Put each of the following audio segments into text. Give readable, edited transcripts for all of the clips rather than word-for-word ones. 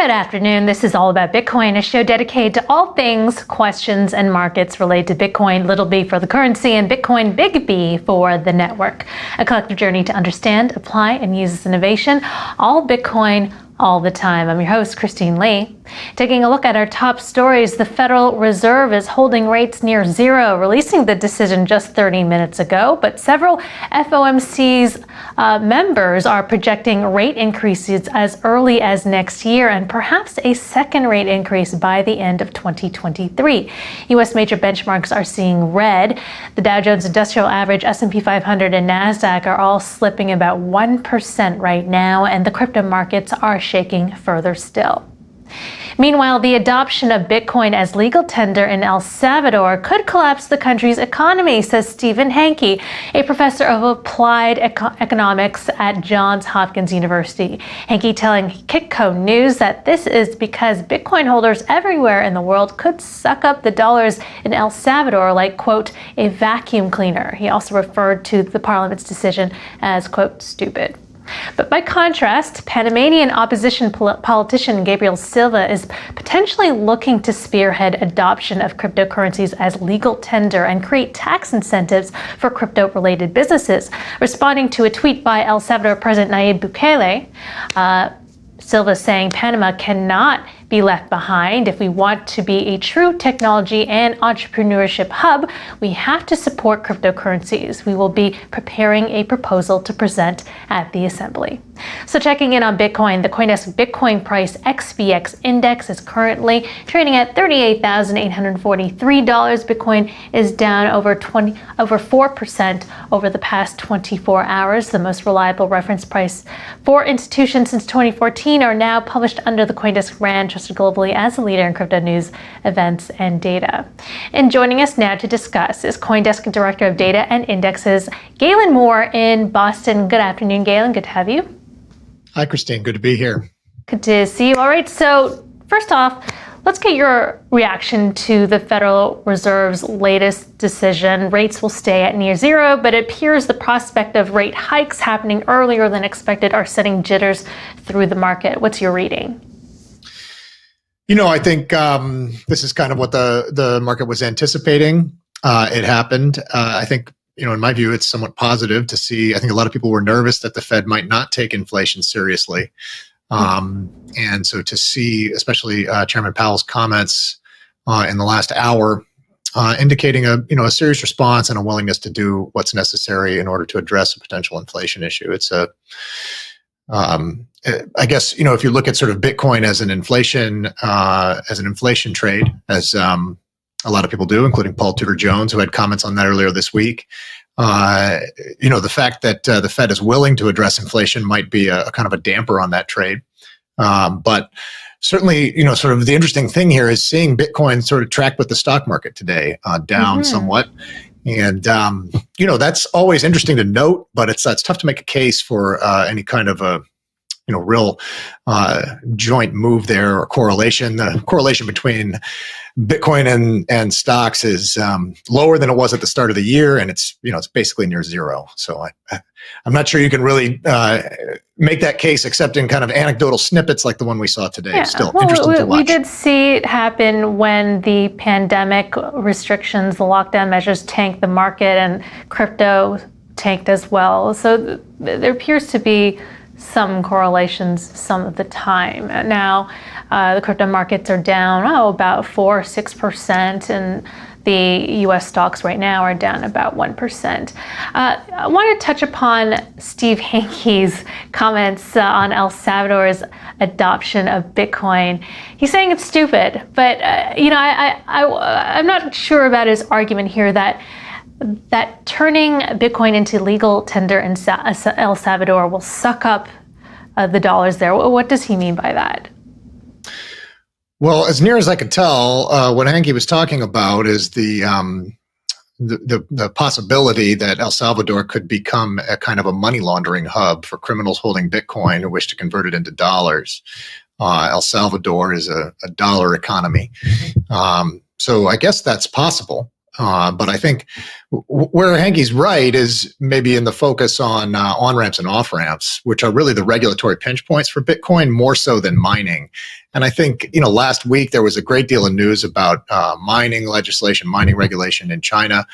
Good afternoon. This is All About Bitcoin, a show dedicated to all things, questions, and markets related to Bitcoin, little b for the currency, and Bitcoin, big B for the network. A collective journey to understand, apply, and use this innovation, all Bitcoin, all the time. I'm your host, Christine Lee. Taking a look at our top stories, the Federal Reserve is holding rates near zero, releasing the decision just 30 minutes ago, but several FOMC's members are projecting rate increases as early as next year and perhaps a second rate increase by the end of 2023. U.S. major benchmarks are seeing red. The Dow Jones Industrial Average, S&P 500, and NASDAQ are all slipping about 1% right now, and the crypto markets are shaking further still. Meanwhile, the adoption of Bitcoin as legal tender in El Salvador could collapse the country's economy, says Stephen Hanke, a professor of applied economics at Johns Hopkins University. Hanke telling Kitco News that this is because Bitcoin holders everywhere in the world could suck up the dollars in El Salvador like, quote, a vacuum cleaner. He also referred to the parliament's decision as, quote, stupid. But by contrast, Panamanian opposition politician Gabriel Silva is potentially looking to spearhead adoption of cryptocurrencies as legal tender and create tax incentives for crypto-related businesses. Responding to a tweet by El Salvador President Nayib Bukele, Silva saying Panama cannot be left behind. If we want to be a true technology and entrepreneurship hub, we have to support cryptocurrencies. We will be preparing a proposal to present at the assembly. So checking in on Bitcoin, the CoinDesk Bitcoin price XBX index is currently trading at $38,843. Bitcoin is down over 4% over the past 24 hours. The most reliable reference price for institutions since 2014 are now published under the CoinDesk brand, trusted globally as a leader in crypto news, events, and data. And joining us now to discuss is CoinDesk Director of Data and Indexes, Galen Moore in Boston. Good afternoon, Galen. Good to have you. Hi, Christine. Good to be here. Good to see you. All right. So first off, let's get your reaction to the Federal Reserve's latest decision. Rates will stay at near zero, but it appears the prospect of rate hikes happening earlier than expected are setting jitters through the market. What's your reading? You know, I think this is kind of what the market was anticipating. It happened. I think, in my view, it's somewhat positive to see. I think a lot of people were nervous that the Fed might not take inflation seriously. And so to see, especially Chairman Powell's comments in the last hour, indicating a serious response and a willingness to do what's necessary in order to address a potential inflation issue. It's I guess, if you look at sort of Bitcoin as an inflation trade, as a lot of people do, including Paul Tudor Jones, who had comments on that earlier this week, the fact that the Fed is willing to address inflation might be a kind of a damper on that trade. But certainly, sort of the interesting thing here is seeing Bitcoin sort of track with the stock market today, down somewhat. And, that's always interesting to note, but it's tough to make a case for any kind of a, real joint move there or correlation. The correlation between Bitcoin and stocks is lower than it was at the start of the year, and it's basically near zero. So I'm not sure you can really make that case except in kind of anecdotal snippets like the one we saw today. Yeah. Still interesting to watch. We did see it happen when the pandemic restrictions, the lockdown measures tanked the market, and crypto tanked as well. So there appears to be some correlations some of the time. Now, the crypto markets are down, about 4-6%, and the U.S. stocks right now are down about 1%. I want to touch upon Steve Hanke's comments on El Salvador's adoption of Bitcoin. He's saying it's stupid, but I'm not sure about his argument here that turning Bitcoin into legal tender in El Salvador will suck up the dollars there. What does he mean by that? Well, as near as I could tell, what Hanke was talking about is the possibility that El Salvador could become a kind of a money laundering hub for criminals holding Bitcoin who wish to convert it into dollars. El Salvador is a dollar economy. So I guess that's possible. But I think where Hankey's right is maybe in the focus on on-ramps and off-ramps, which are really the regulatory pinch points for Bitcoin more so than mining. And I think, last week there was a great deal of news about mining legislation, mining regulation in China.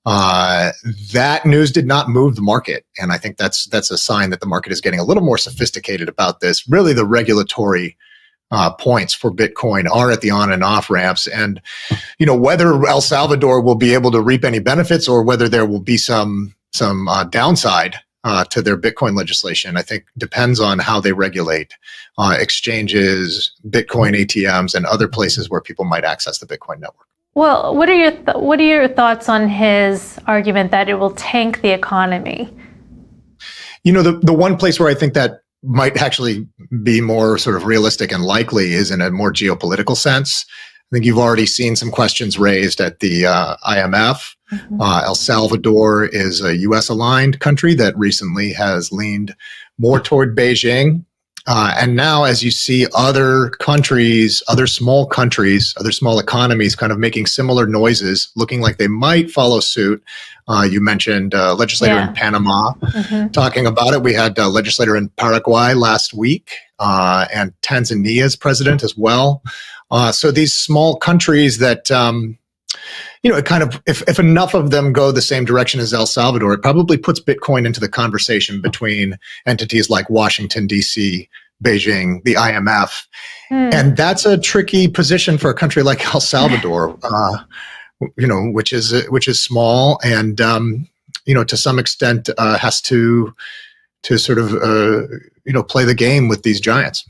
That news did not move the market. And I think that's a sign that the market is getting a little more sophisticated about this. Really, the regulatory points for Bitcoin are at the on and off ramps. And, whether El Salvador will be able to reap any benefits or whether there will be some downside to their Bitcoin legislation, I think depends on how they regulate exchanges, Bitcoin ATMs, and other places where people might access the Bitcoin network. Well, what are your thoughts on his argument that it will tank the economy? The one place where I think that might actually be more sort of realistic and likely is in a more geopolitical sense. I think you've already seen some questions raised at the IMF. Mm-hmm. El Salvador is a U.S.-aligned country that recently has leaned more toward Beijing. And now as you see other countries, other small economies kind of making similar noises, looking like they might follow suit. You mentioned a legislator in Panama talking about it. We had a legislator in Paraguay last week and Tanzania's president as well. So these small countries that, it kind of, if enough of them go the same direction as El Salvador, it probably puts Bitcoin into the conversation between entities like Washington, D.C., Beijing, the IMF. And that's a tricky position for a country like El Salvador, which is small and, to some extent has to sort of, play the game with these giants.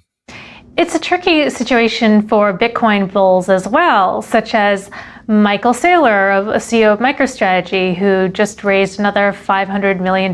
It's a tricky situation for Bitcoin bulls as well, such as Michael Saylor, a CEO of MicroStrategy, who just raised another $500 million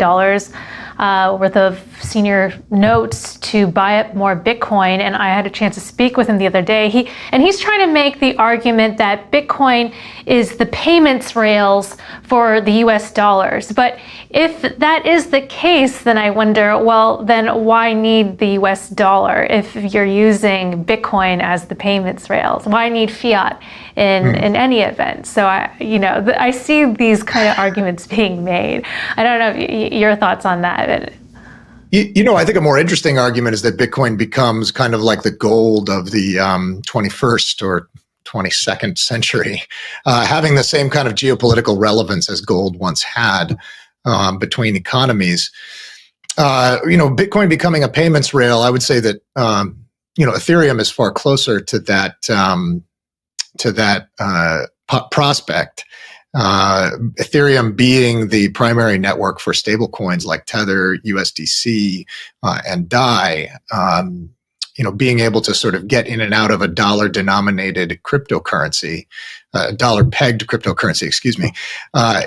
worth of senior notes to buy up more Bitcoin. And I had a chance to speak with him the other day. He's trying to make the argument that Bitcoin is the payments rails for the US dollars. But if that is the case, then I wonder, well, then why need the US dollar if you're using Bitcoin as the payments rails? Why need fiat in any event? So I see these kind of arguments being made. I don't know your thoughts on that. I think a more interesting argument is that Bitcoin becomes kind of like the gold of the 21st or 22nd century, having the same kind of geopolitical relevance as gold once had between economies. Bitcoin becoming a payments rail, I would say that Ethereum is far closer to that prospect. Ethereum being the primary network for stablecoins like Tether, USDC, and DAI, being able to sort of get in and out of a dollar-denominated cryptocurrency, dollar-pegged cryptocurrency,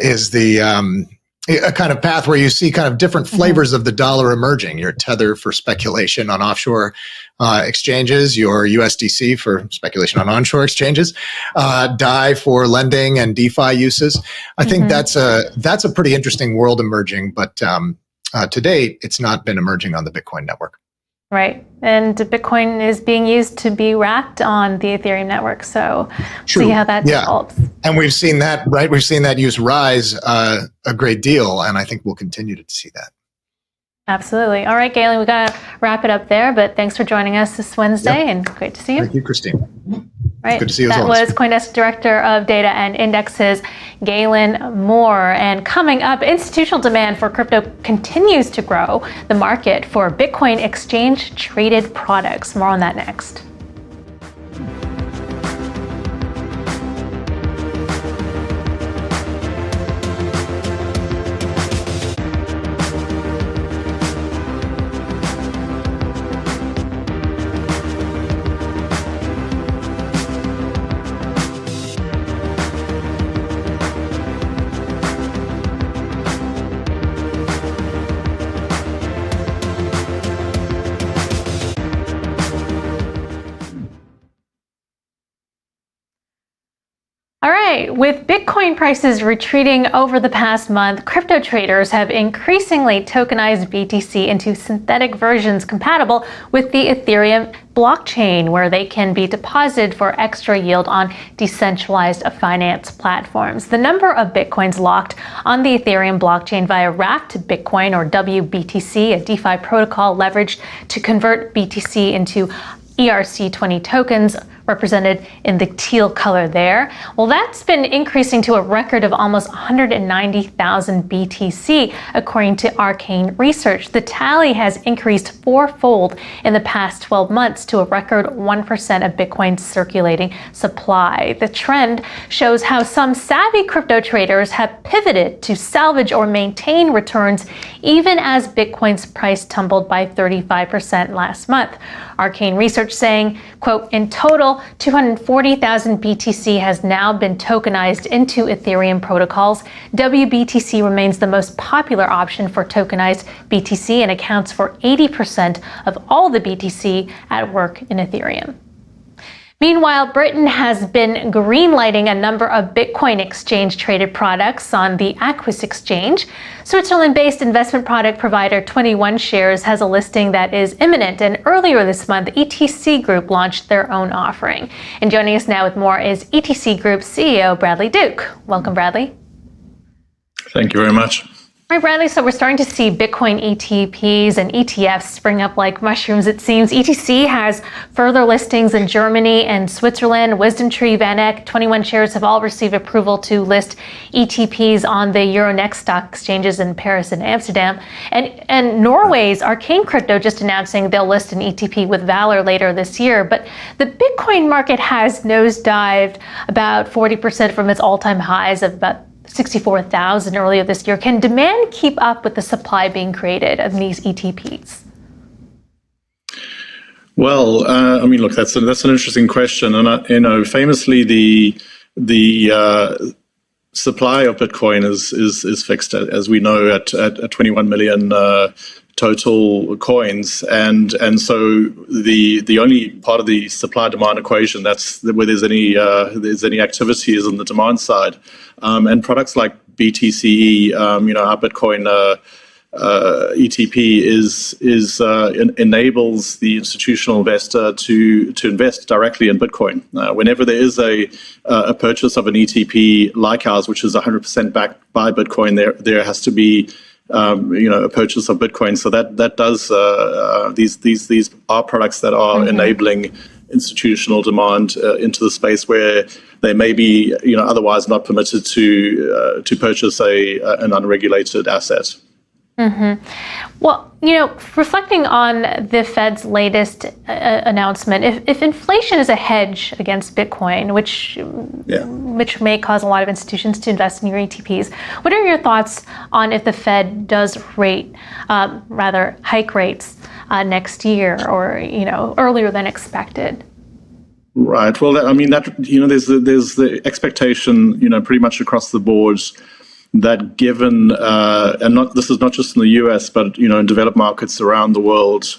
is the a kind of path where you see kind of different flavors of the dollar emerging. Your Tether for speculation on offshore exchanges, your USDC for speculation on onshore exchanges, DAI for lending and DeFi uses. I think that's a pretty interesting world emerging, but to date, it's not been emerging on the Bitcoin network. Right. And Bitcoin is being used to be wrapped on the Ethereum network. So see how that develops. And we've seen that, right? We've seen that use rise a great deal. And I think we'll continue to see that. Absolutely. All right, Galen, we got to wrap it up there. But thanks for joining us this Wednesday and great to see you. Thank you, Christine. Right. Good to see you as That always. was CoinDesk Director of Data and Indexes, Galen Moore. And coming up, institutional demand for crypto continues to grow the market for Bitcoin exchange-traded products. More on that next. right, with Bitcoin prices retreating over the past month, crypto traders have increasingly tokenized BTC into synthetic versions compatible with the Ethereum blockchain, where they can be deposited for extra yield on decentralized finance platforms. The number of Bitcoins locked on the Ethereum blockchain via wrapped Bitcoin, or WBTC, a DeFi protocol leveraged to convert BTC into ERC20 tokens, represented in the teal color there. Well, that's been increasing to a record of almost 190,000 BTC, according to Arcane Research. The tally has increased fourfold in the past 12 months to a record 1% of Bitcoin's circulating supply. The trend shows how some savvy crypto traders have pivoted to salvage or maintain returns even as Bitcoin's price tumbled by 35% last month. Arcane Research saying, quote, in total, 240,000 BTC has now been tokenized into Ethereum protocols. WBTC remains the most popular option for tokenized BTC and accounts for 80% of all the BTC at work in Ethereum. Meanwhile, Britain has been greenlighting a number of Bitcoin exchange-traded products on the AQUIS exchange. Switzerland-based investment product provider 21 Shares has a listing that is imminent, and earlier this month, ETC Group launched their own offering. And joining us now with more is ETC Group CEO Bradley Duke. Welcome, Bradley. Thank you very much. All right, Bradley, so we're starting to see Bitcoin ETPs and ETFs spring up like mushrooms, it seems. ETC has further listings in Germany and Switzerland. WisdomTree, VanEck, 21 Shares have all received approval to list ETPs on the Euronext stock exchanges in Paris and Amsterdam. And Norway's Arcane Crypto just announcing they'll list an ETP with Valor later this year. But the Bitcoin market has nosedived about 40% from its all-time highs of about 64,000 earlier this year. Can demand keep up with the supply being created of these ETPs? Well, I mean, look, that's an interesting question, and famously the supply of Bitcoin is fixed, as we know, at 21 million total coins, and so the only part of the supply demand equation that's where there's any activity is on the demand side, and products like BTC, our Bitcoin ETP enables the institutional investor to invest directly in Bitcoin. Whenever there is a purchase of an ETP like ours, which is 100% backed by Bitcoin, there has to be a purchase of Bitcoin. So that does these are products that are enabling institutional demand into the space where they may be otherwise not permitted to purchase an unregulated asset. Mm-hmm. Well, reflecting on the Fed's latest announcement, if inflation is a hedge against Bitcoin, which may cause a lot of institutions to invest in your ETPs, what are your thoughts on if the Fed does hike rates next year, or earlier than expected? Right. Well, there's the expectation, pretty much across the board, that given, this is not just in the US, but in developed markets around the world,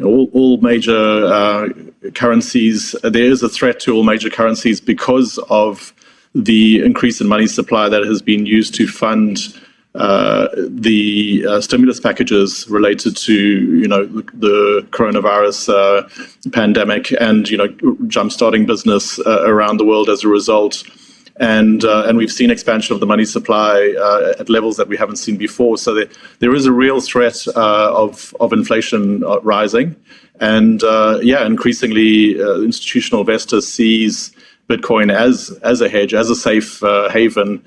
all major currencies, there is a threat to all major currencies because of the increase in money supply that has been used to fund the stimulus packages related to the coronavirus pandemic, and jumpstarting business around the world as a result. And we've seen expansion of the money supply at levels that we haven't seen before. So there is a real threat of inflation rising, and increasingly institutional investors sees Bitcoin as a hedge, as a safe haven,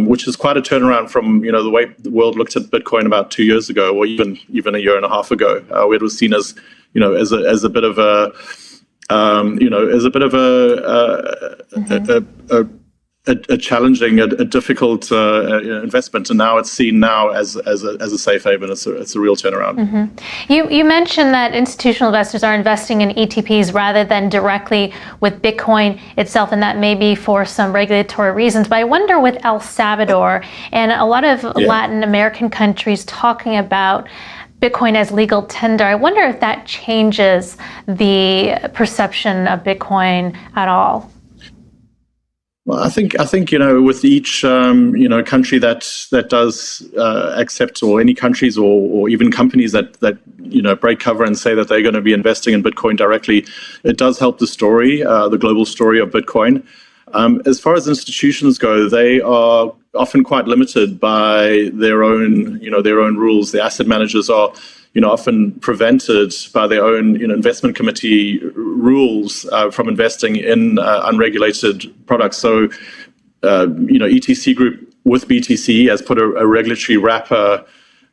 which is quite a turnaround from the way the world looked at Bitcoin about 2 years ago, or even a year and a half ago, where it was seen as as a bit of a challenging, a difficult investment, and now it's seen as a safe haven. It's a real turnaround. Mm-hmm. You mentioned that institutional investors are investing in ETPs rather than directly with Bitcoin itself, and that may be for some regulatory reasons. But I wonder, with El Salvador and a lot of Latin American countries talking about Bitcoin as legal tender, I wonder if that changes the perception of Bitcoin at all. Well, I think with each country that does accept, or any countries or even companies that break cover and say that they're going to be investing in Bitcoin directly, it does help the story, the global story of Bitcoin. As far as institutions go, they are often quite limited by their own rules. The asset managers are often prevented by their own investment committee rules from investing in unregulated products. So, ETC Group with BTC has put a regulatory wrapper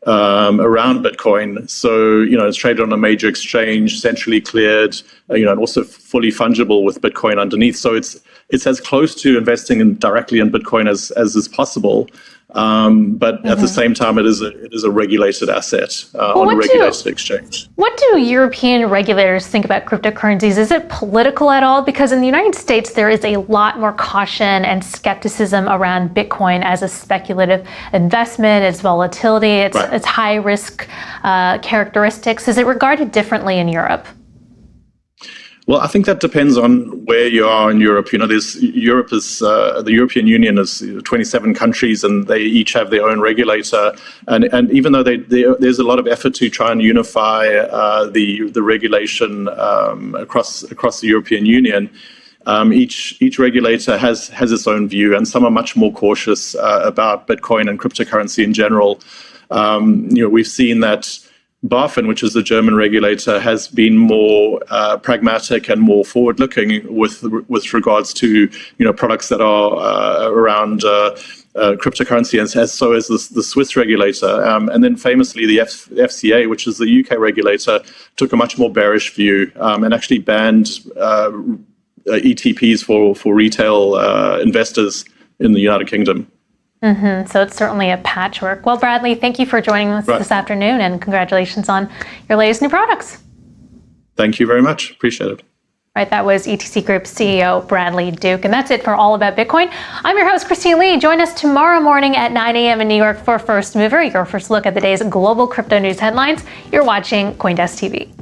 around Bitcoin. So, it's traded on a major exchange, centrally cleared, and also fully fungible with Bitcoin underneath. So it's as close to investing directly in Bitcoin as is possible. But at the same time, it is a regulated asset on a regulated exchange. What do European regulators think about cryptocurrencies? Is it political at all? Because in the United States, there is a lot more caution and skepticism around Bitcoin as a speculative investment, its volatility, its high risk characteristics. Is it regarded differently in Europe? Well, I think that depends on where you are in Europe. The European Union is 27 countries, and they each have their own regulator. And even though there's a lot of effort to try and unify the regulation across the European Union, each regulator has its own view, and some are much more cautious about Bitcoin and cryptocurrency in general. We've seen that BaFin, which is the German regulator, has been more pragmatic and more forward-looking with regards to products that are around cryptocurrency, and so is the Swiss regulator. And then famously, the FCA, which is the UK regulator, took a much more bearish view and actually banned ETPs for retail investors in the United Kingdom. So it's certainly a patchwork. Well, Bradley, thank you for joining us this afternoon, and congratulations on your latest new products. Thank you very much. Appreciate it. Right, that was ETC Group CEO Bradley Duke. And that's it for All About Bitcoin. I'm your host, Christine Lee. Join us tomorrow morning at 9 a.m. in New York for First Mover, your first look at the day's global crypto news headlines. You're watching CoinDesk TV.